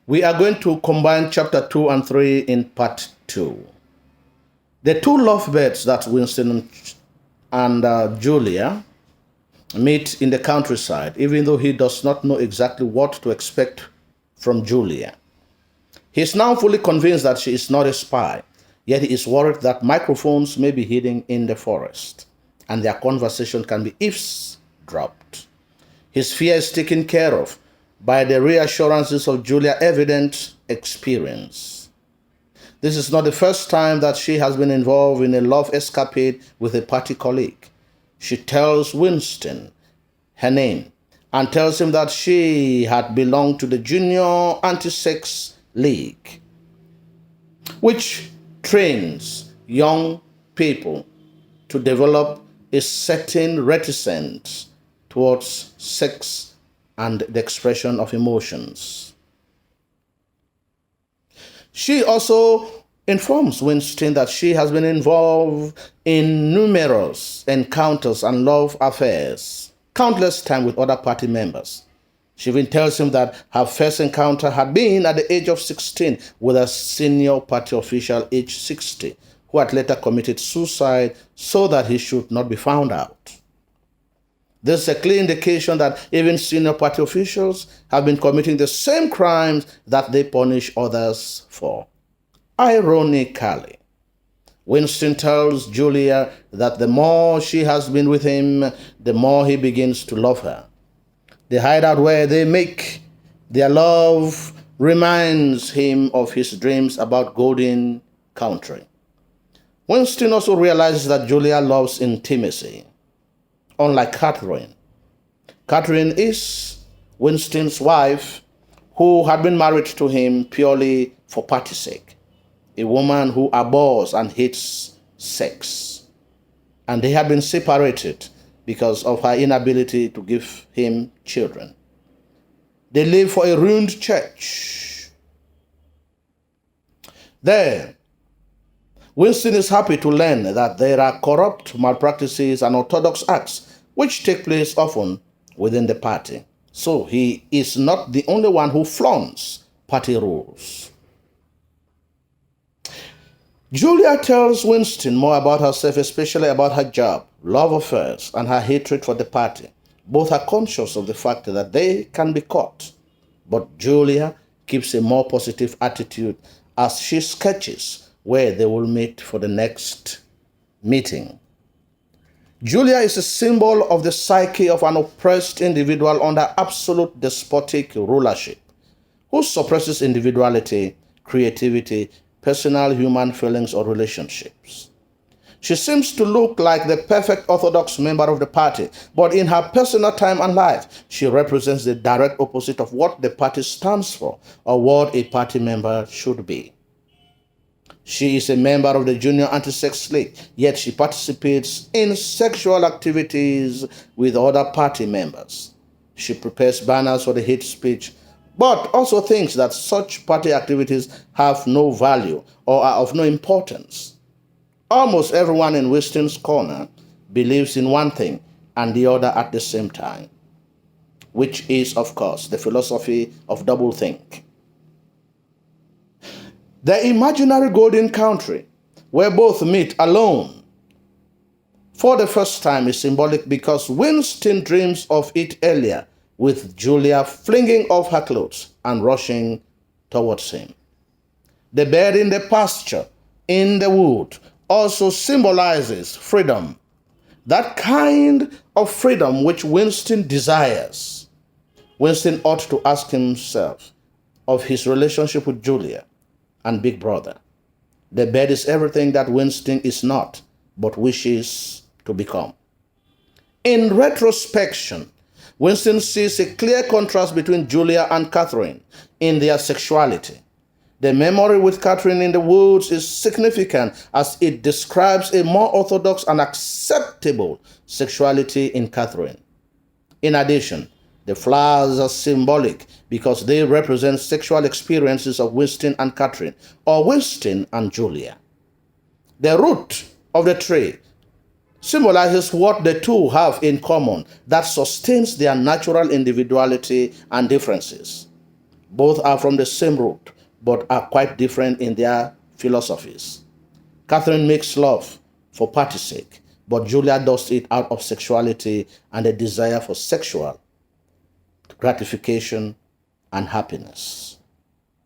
We are going to combine chapter 2 and 3 in part 2. The two lovebirds that Winston and Julia meet in the countryside, even though he does not know exactly what to expect from Julia. He is now fully convinced that she is not a spy, yet he is worried that microphones may be hidden in the forest and their conversation can be eavesdropped. His fear is taken care of by the reassurances of Julia's evident experience. This is not the first time that she has been involved in a love escapade with a party colleague. She tells Winston her name and tells him that she had belonged to the Junior Anti-Sex League, which trains young people to develop a certain reticence towards sex and the expression of emotions. She also informs Winston that she has been involved in numerous encounters and love affairs, countless times with other party members. She even tells him that her first encounter had been at the age of 16 with a senior party official aged 60, who had later committed suicide so that he should not be found out. This is a clear indication that even senior party officials have been committing the same crimes that they punish others for. Ironically, Winston tells Julia that the more she has been with him, the more he begins to love her. The hideout where they make their love reminds him of his dreams about Golden Country. Winston also realizes that Julia loves intimacy, unlike Catherine. Catherine is Winston's wife, who had been married to him purely for party's sake, a woman who abhors and hates sex. And they had been separated because of her inability to give him children. They live for a ruined church. There, Winston is happy to learn that there are corrupt malpractices and orthodox acts which take place often within the party. So he is not the only one who flaunts party rules. Julia tells Winston more about herself, especially about her job, love affairs, and her hatred for the party. Both are conscious of the fact that they can be caught, but Julia keeps a more positive attitude as she sketches where they will meet for the next meeting. Julia is a symbol of the psyche of an oppressed individual under absolute despotic rulership, who suppresses individuality, creativity, personal human feelings or relationships. She seems to look like the perfect orthodox member of the party, but in her personal time and life, she represents the direct opposite of what the party stands for or what a party member should be. She is a member of the Junior Anti-Sex League, yet she participates in sexual activities with other party members. She prepares banners for the hate speech, but also thinks that such party activities have no value or are of no importance. Almost everyone in Winston's corner believes in one thing and the other at the same time, which is, of course, the philosophy of doublethink. The imaginary Golden Country, where both meet alone for the first time, is symbolic because Winston dreams of it earlier, with Julia flinging off her clothes and rushing towards him. The bed in the pasture, in the wood, also symbolizes freedom, that kind of freedom which Winston desires. Winston ought to ask himself of his relationship with Julia and Big Brother. The bed is everything that Winston is not, but wishes to become. In retrospection, Winston sees a clear contrast between Julia and Catherine in their sexuality. The memory with Catherine in the woods is significant as it describes a more orthodox and acceptable sexuality in Catherine. In addition, the flowers are symbolic because they represent sexual experiences of Winston and Catherine, or Winston and Julia. The root of the tree symbolizes what the two have in common that sustains their natural individuality and differences. Both are from the same root, but are quite different in their philosophies. Catherine makes love for party's sake, but Julia does it out of sexuality and a desire for sexual gratification and happiness.